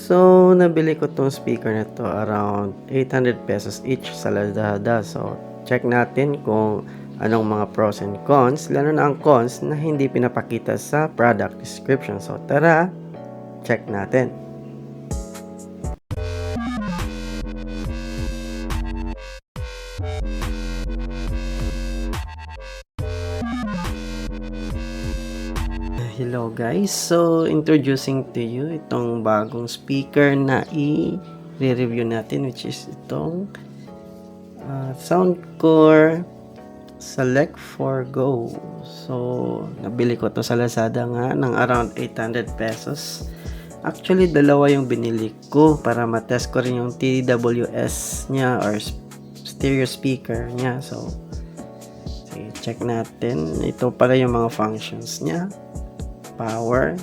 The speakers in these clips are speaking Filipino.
So, nabili ko tong speaker na to around 800 pesos each sa Lazada. So, check natin kung anong mga pros and cons, lalo na ang cons na hindi pinapakita sa product description. So, tara, check natin. Hello guys, so introducing to you itong bagong speaker na i-review natin, which is itong Soundcore Select 4 Go. So nabili ko to sa Lazada nga ng around 800 pesos. Actually dalawa yung binili ko para matest ko rin yung TWS nya or stereo speaker nya. So sige, check natin. Ito pala yung mga functions nya. Power,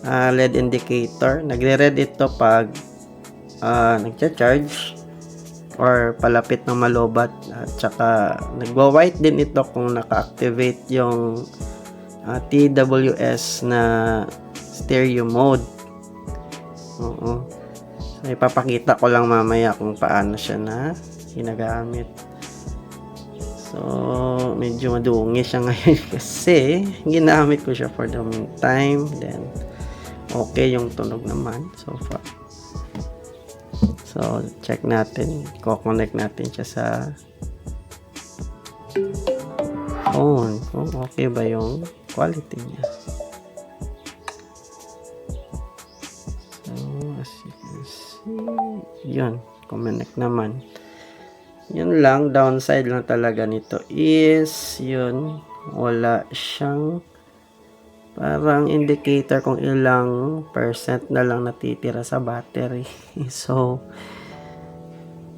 LED indicator, nagre-red ito pag nagcha-charge or palapit ng malobat, at saka nagwa-white din ito kung naka-activate yung TWS na stereo mode. Oo. So, ipapakita ko lang mamaya kung paano siya na ginagamit. So, medyo madungi siya ngayon kasi ginamit ko siya for the meantime. Then, okay yung tunog naman so far. So, check natin. Ko-connect natin siya sa phone. Kung okay ba yung quality niya. So, as you can see, yun. Connect naman. Yun lang, downside lang talaga nito is yun, wala siyang parang indicator kung ilang percent na lang natitira sa battery. So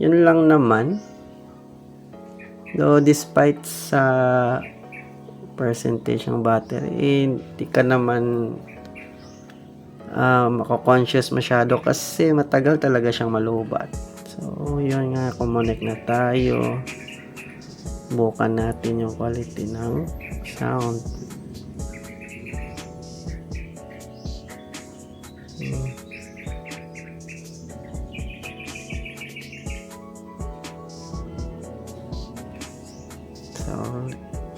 yun lang naman, though despite sa percentage ng battery, hindi ka naman mako-conscious masyado kasi matagal talaga siyang malubat. So, yun nga, kumonek na tayo. Bukan natin yung quality ng sound. So,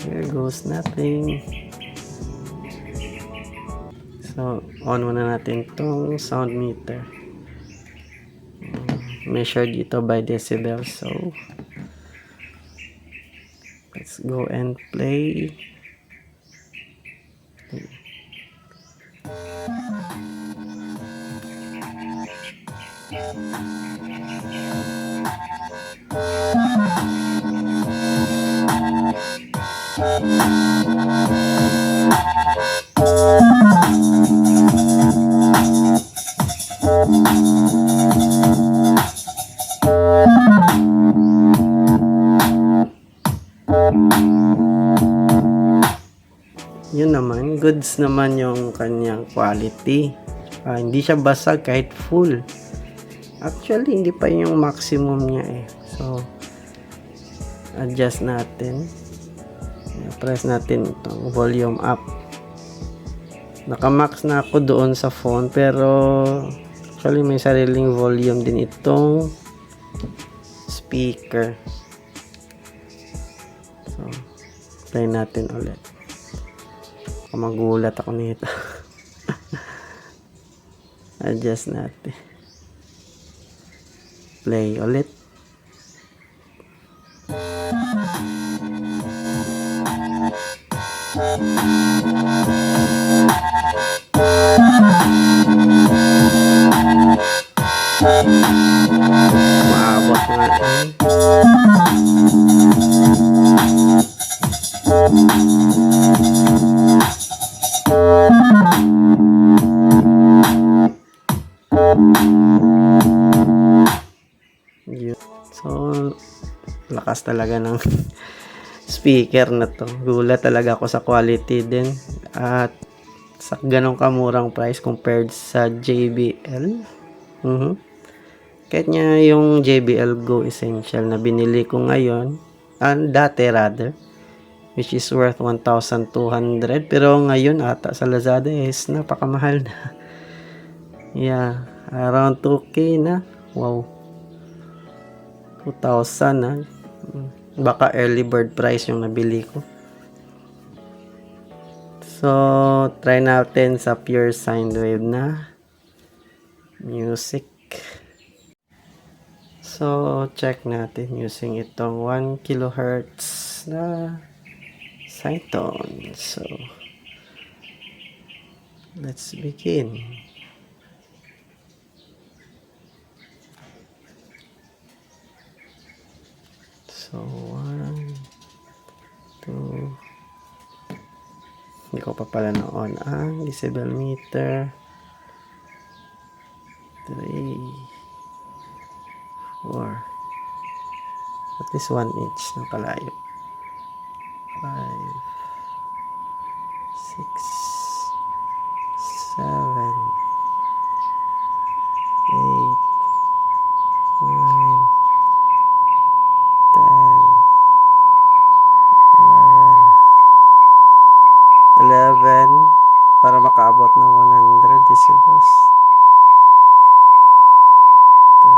here goes nothing. So, on muna natin tong sound meter. Measured dito by decibel. So let's go and play. Yun naman, goods naman yung kanyang quality. Hindi siya basag kahit full. Actually, hindi pa yung maximum niya eh. So, adjust natin. Press natin itong volume up. Naka-max na ako doon sa phone, pero actually may sariling volume din itong speaker. So, play natin ulit. Magulat ako nito. Adjust natin. Play ulit. Maabot nga. So, lakas talaga ng speaker na to. Gulat talaga ako sa quality din. At sa ganong kamurang price compared sa JBL. Kahit nga yung JBL Go Essential na binili ko ngayon, dati rather, which is worth 1,200, pero ngayon ata sa Lazada is napakamahal na. Yeah. Around 2K na. Wow. 2,000 na. Baka early bird price yung nabili ko. So, try natin sa pure sine wave na music. So, check natin using itong 1 kilohertz na sine tone. So, let's begin. So, 1, 2, hindi ko pa pala na-on ang decibel meter. 3, 4, at least 1 inch na kalayo. 5, 6, 7, 8, 9, 10, 11, para makaabot ng 100 decibels. 13,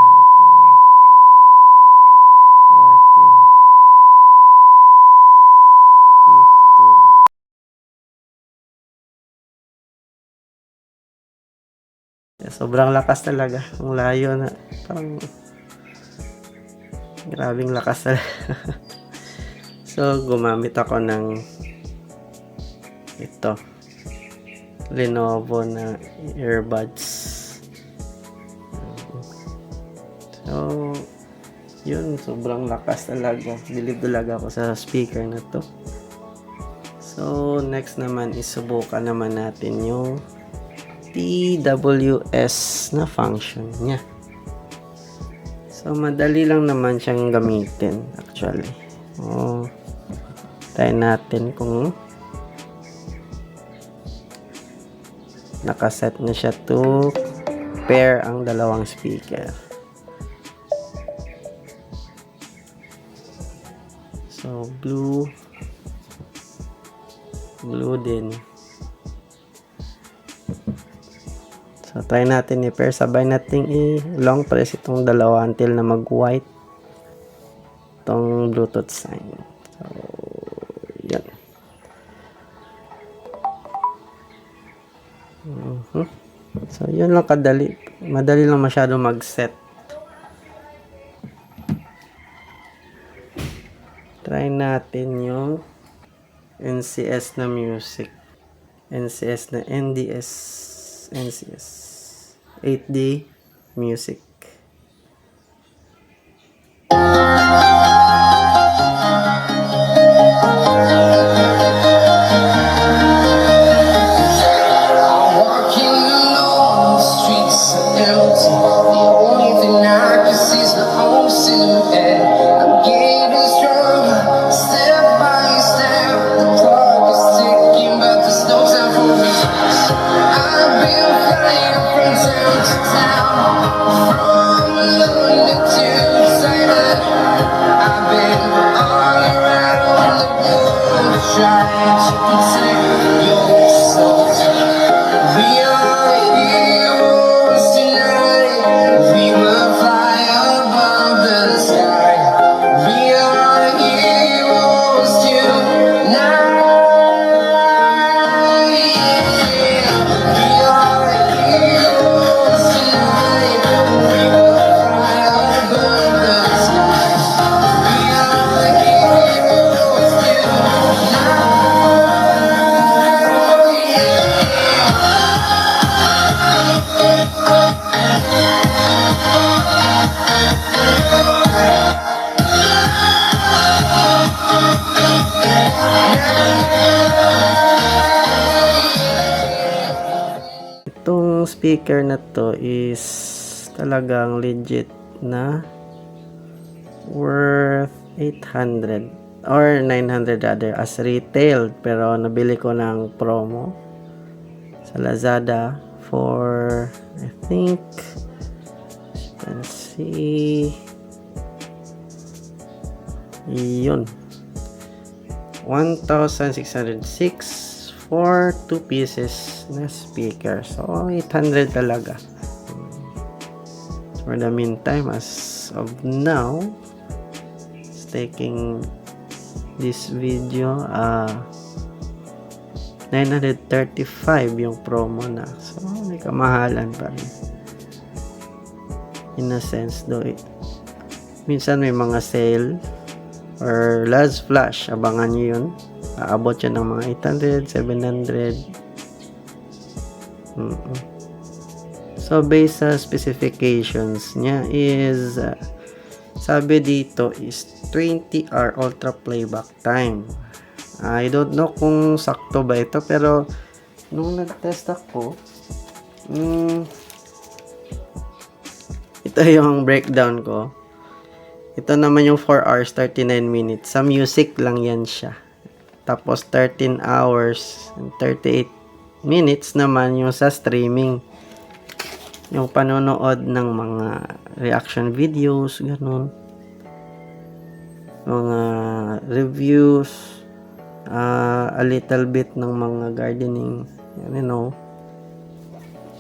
14, 15. Sobrang lakas talaga. Ang layo na. Parang grabing lakas talaga. So, gumamit ako ng ito. Lenovo na earbuds. So, yun. Sobrang lakas talaga. Believe talaga ako sa speaker na to. So, next naman isubukan naman natin yung TWS na function niya. So, madali lang naman siyang gamitin actually. Try natin kung nakaset na siya to pair ang dalawang speaker. So, blue din. So, try natin i-pair. Sabay natin i-long press itong dalawa until na mag-white itong Bluetooth sign. So, yan. So, yun lang kadali. Madali lang masyado mag-set. Try natin yung NCS na music. NCS na NDS. NCS. 8D music. Itong speaker na to is talagang legit na worth 800 or 900 rather as retail, pero nabili ko ng promo sa Lazada for I think you can see yun 1,606 for 2 pieces na speaker. So 800 talaga. For the meantime, as of now, it's taking this video 935 yung promo na. So, may kamahalan pa rin. In a sense, though, minsan may mga sale or last flash, abangan nyo yun. Aabot yan ng mga 800, 700. So, based sa specifications niya is, sabi dito is 20-hour ultra playback time. I don't know kung sakto ba ito, pero nung nag-test ako, ito yung breakdown ko. Ito naman yung 4 hours 39 minutes. Sa music lang yan siya. Tapos 13 hours and 38 minutes naman yung sa streaming. Yung panonood ng mga reaction videos, ganun. Mga reviews, a little bit ng mga gardening,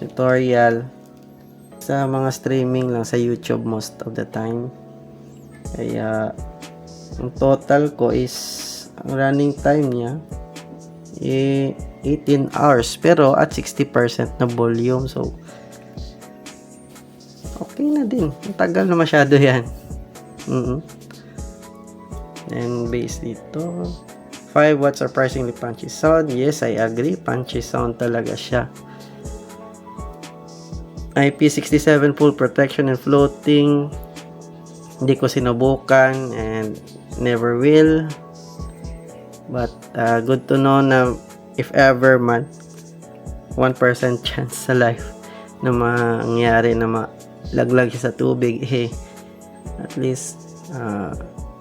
tutorial. Sa mga streaming lang sa YouTube most of the time. Kaya ang total ko is ang running time niya 18 hours pero at 60% na volume, so okay na din. Ang tagal na masyado yan. And base dito 5 watts surprisingly punchy sound. Yes, I agree. Punchy sound talaga siya. IP67 full protection and floating. Hindi ko sinubukan and never will. But good to know na if ever man 1% chance sa life na mangyari na malaglag siya sa tubig, at least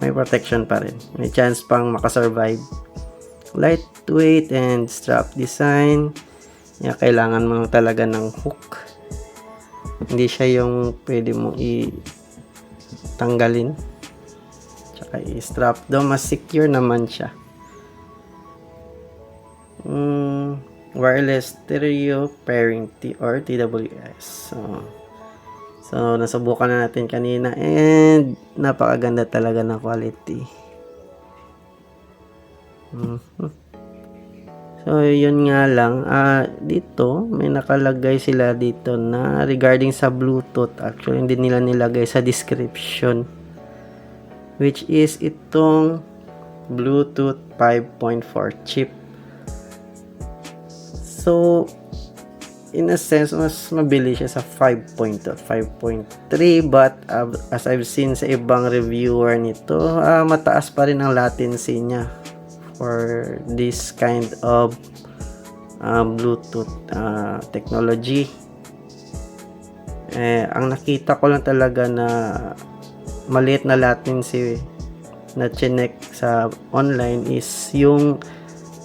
may protection pa rin. May chance pang makasurvive. Lightweight and strap design. Kailangan mo talaga ng hook. Hindi siya yung pwede mo tanggalin. Tsaka i-strap. Though mas secure naman siya. Wireless stereo pairing or TWS. So, nasubukan na natin kanina and napakaganda talaga ng quality. So, yun nga lang. Dito, may nakalagay sila dito na regarding sa Bluetooth. Actually, hindi nila nilagay sa description. Which is itong Bluetooth 5.4 chip. So, in a sense, mas mabilis siya sa 5.3, but as I've seen sa ibang reviewer nito, mataas pa rin ang latency niya for this kind of Bluetooth technology. Ang nakita ko lang talaga na maliit na latency na chinek sa online is yung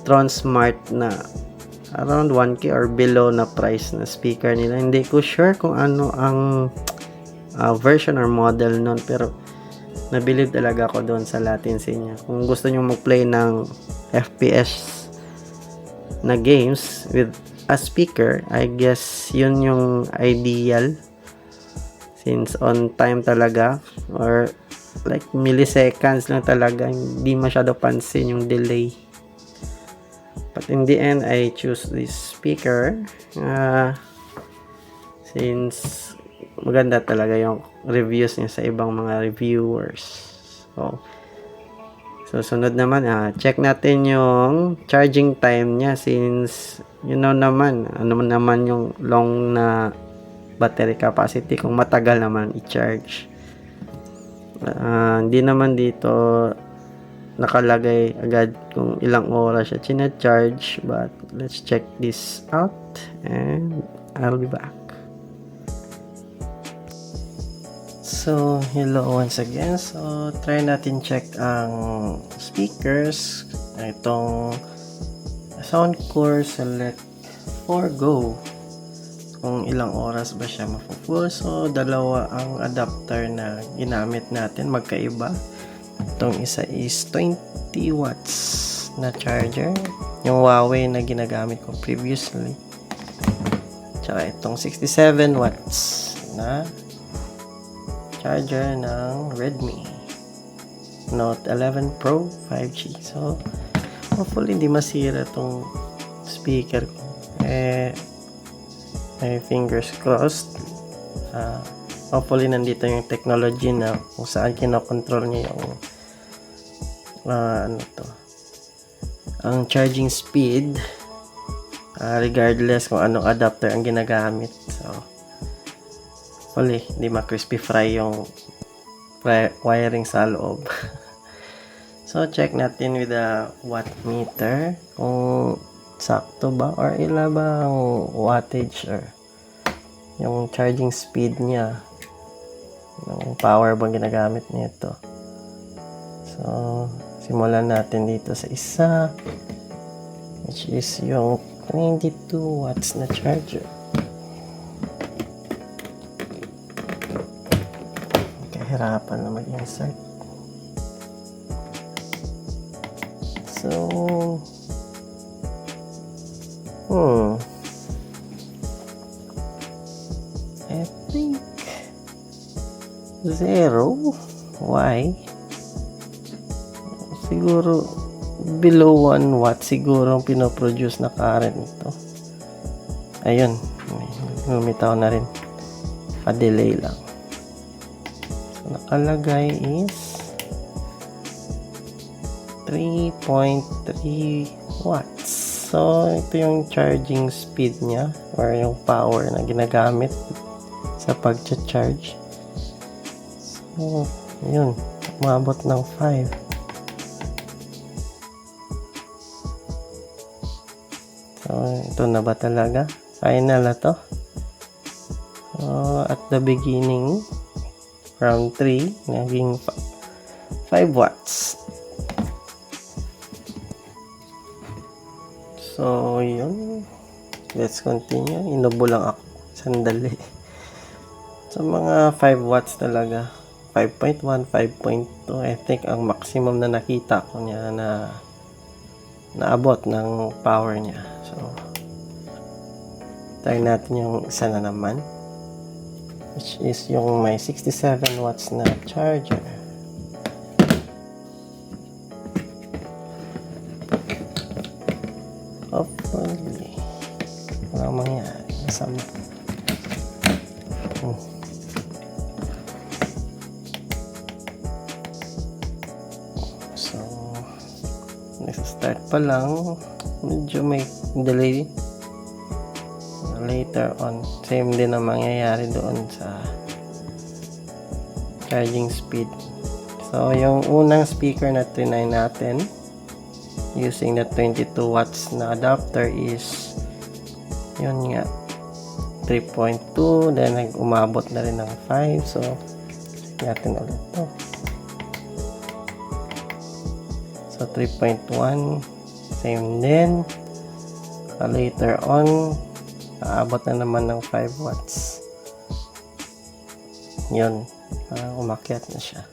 Tronsmart na around 1K or below na price na speaker nila. Hindi ko sure kung ano ang version or model nun, pero nabilib talaga ako doon sa latency niya. Kung gusto nyo mag-play ng FPS na games with a speaker, I guess yun yung ideal, since on time talaga, or like milliseconds lang talaga, hindi masyado pansin yung delay. But in the end, I choose this speaker since maganda talaga yung reviews niya sa ibang mga reviewers. So sunod naman, check natin yung charging time niya, since naman, ano naman yung long na battery capacity kung matagal naman i-charge. Hindi naman dito nakalagay agad kung ilang oras siya charge, but let's check this out and I'll be back. So, hello once again. So, try natin check ang speakers. Itong Soundcore Select 4 Go. Kung ilang oras ba siya mafu-full. So, dalawa ang adapter na ginamit natin. Magkaiba. Itong isa is 20 watts na charger. Yung Huawei na ginagamit ko previously. Tsaka itong 67 watts na charger ng Redmi Note 11 Pro 5G. So, hopefully hindi masira tong speaker ko. Fingers crossed. Hopefully nandito yung technology na kung saan kinokontrol niya yung ang charging speed, regardless kung anong adapter ang ginagamit. So, hopefully hindi ma-crispy fry yung wiring sa loob. So, check natin with the watt meter kung sakto ba or ilan ba ang wattage or yung charging speed niya, yung power bang ginagamit nito. So, simulan natin dito sa isa, which is yung 22 watts na charger. Kahirapan na mag-insert. So, I think 0. Why? Siguro below 1 watt siguro ang pinoproduce na current nito. Ayun, lumitaw na rin. Pa-delay lang. So, nakalagay is 3.3 watts. So, ito yung charging speed niya or yung power na ginagamit sa pag-charge. So, yun. Umabot ng 5. So, ito na ba talaga? Final na to. So, at the beginning, round 3, naging 5 watts. So, yun. Let's continue. Inubo lang ako. Sandali. So, mga 5 watts talaga. 5.1, 5.2. I think ang maximum na nakita ko niya na naabot ng power niya. So, try natin yung isa na naman. Which is yung may 67 watts na charger. Hopefully walang mangyari. Masama. So, nasa-start pa lang. Medyo may delay. Later on, same din ang mangyayari doon sa charging speed. So, yung unang speaker na trinay natin using the 22 watts na adapter is yun nga 3.2, then umabot na rin ng 5. So, natin ulit to. So, 3.1 same din. Later on, aabot na naman ng 5 watts. Yun, umakyat na siya.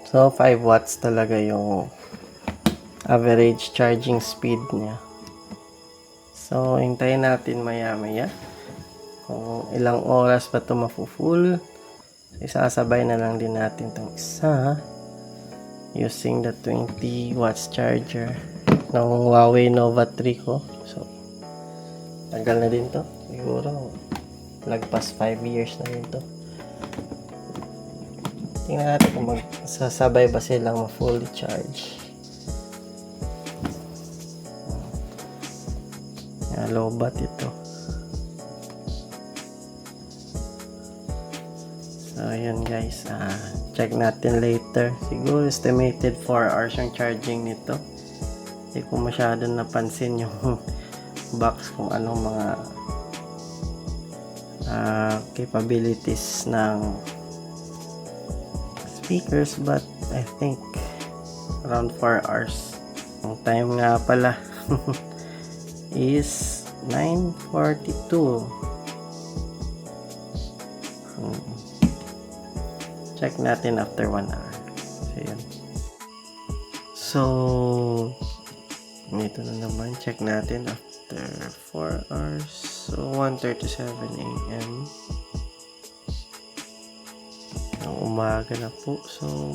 So, 5 watts talaga yung average charging speed niya. So, hintayin natin maya-maya kung ilang oras pa ito mafu-full. Isasabay na lang din natin itong isa using the 20 watts charger ng Huawei Nova 3 ko. So, tagal na din to. Siguro, lagpas 5 years na din to. Tingnan natin kung magsasabay ba silang ma-fully charge. Lobat ito. So, yun guys. Check natin later. Siguro estimated 4 hours yung charging nito. Hindi ko masyado napansin yung box kung anong mga capabilities ng speakers, but I think around 4 hours. Ang time nga pala is 9:42. Check natin after 1 hour. Ayan. So, ito na naman. Check natin after 4 hours. So, 1:37 a.m. Ang umaga na po. So,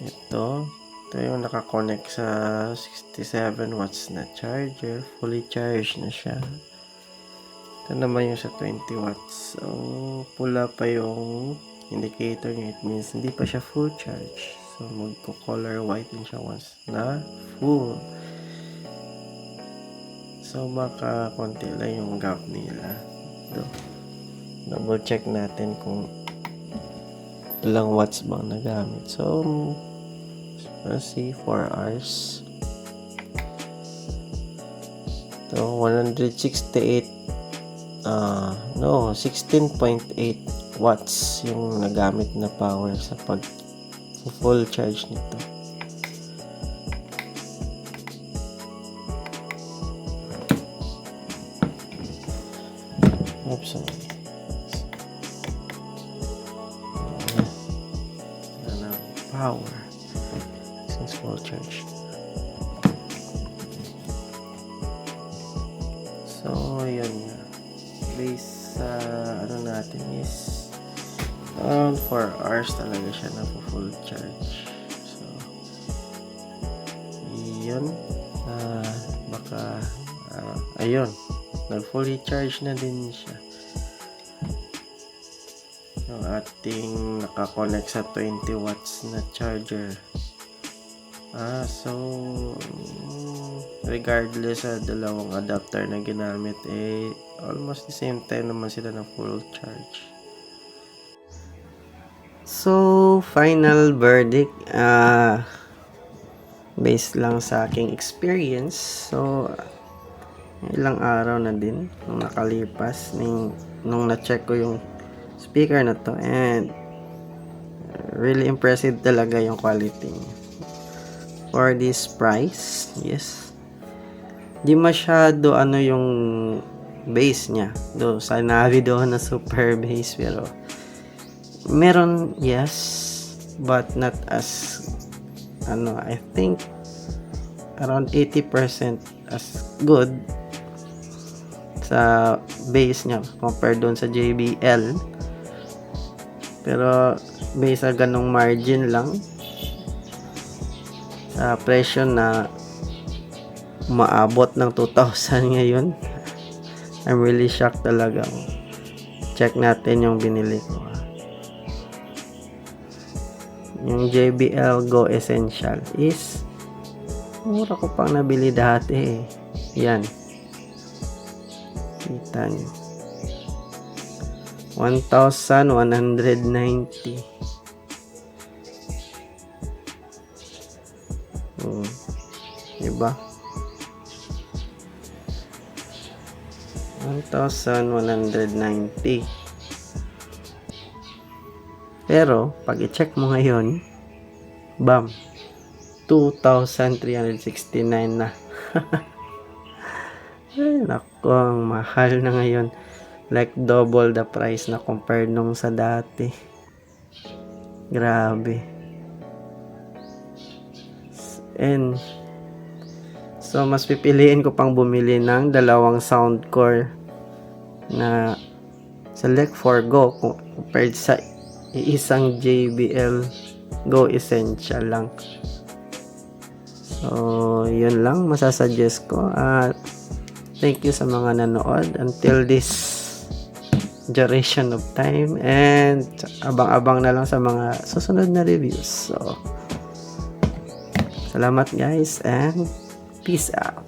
ito yung nakakonect sa 67 watts na charger. Fully charged na siya. Ito naman yung sa 20 watts. So, pula pa yung indicator niya. It means hindi pa siya full charge. So, magko-color white din siya once na full. So, baka konti lang yung gap nila. Ito. Double check natin kung ilang watts bang nagamit. So, let's see, 4 hours. So, 168 16.8 watts yung nagamit na power sa pag full charge nito. Oops, sorry. Power since full charge. So, yun nga. Base sa ano natin is around 4 hours talaga siya na full charge. So, yun. Baka ayun. Nag-fully charge na din siya. Yung ating nakakonect sa 20 watts na charger. So regardless sa dalawang adapter na ginamit, almost the same time naman sila ng full charge. So, final verdict, based lang sa aking experience. So, ilang araw na din nung nakalipas nung na-check ko yung speaker na to, and really impressive talaga yung quality niya. For this price, yes. Di masyado yung bass niya. Do sinabi doon na super bass, pero meron, yes, but not as I think around 80% as good sa bass niya compared doon sa JBL. Pero based sa ganong margin lang, sa presyo na umaabot ng 2,000 ngayon, I'm really shocked talaga. Check natin yung binili ko. Yung JBL Go Essential is mura ko pang nabili dati. Yan, kita nyo, 1,190. Diba? 1,190. Pero pag i-check mo ngayon, bam, 2,369 na. Ay, naku, ang mahal na ngayon. Like double the price na compared nung sa dati. Grabe. And so, mas pipiliin ko pang bumili ng dalawang sound core na Select for Go compared sa isang JBL Go Essential lang. So, yun lang masasuggest ko. At thank you sa mga nanood until this duration of time, and abang-abang na lang sa mga susunod na reviews. So, salamat guys, and peace out.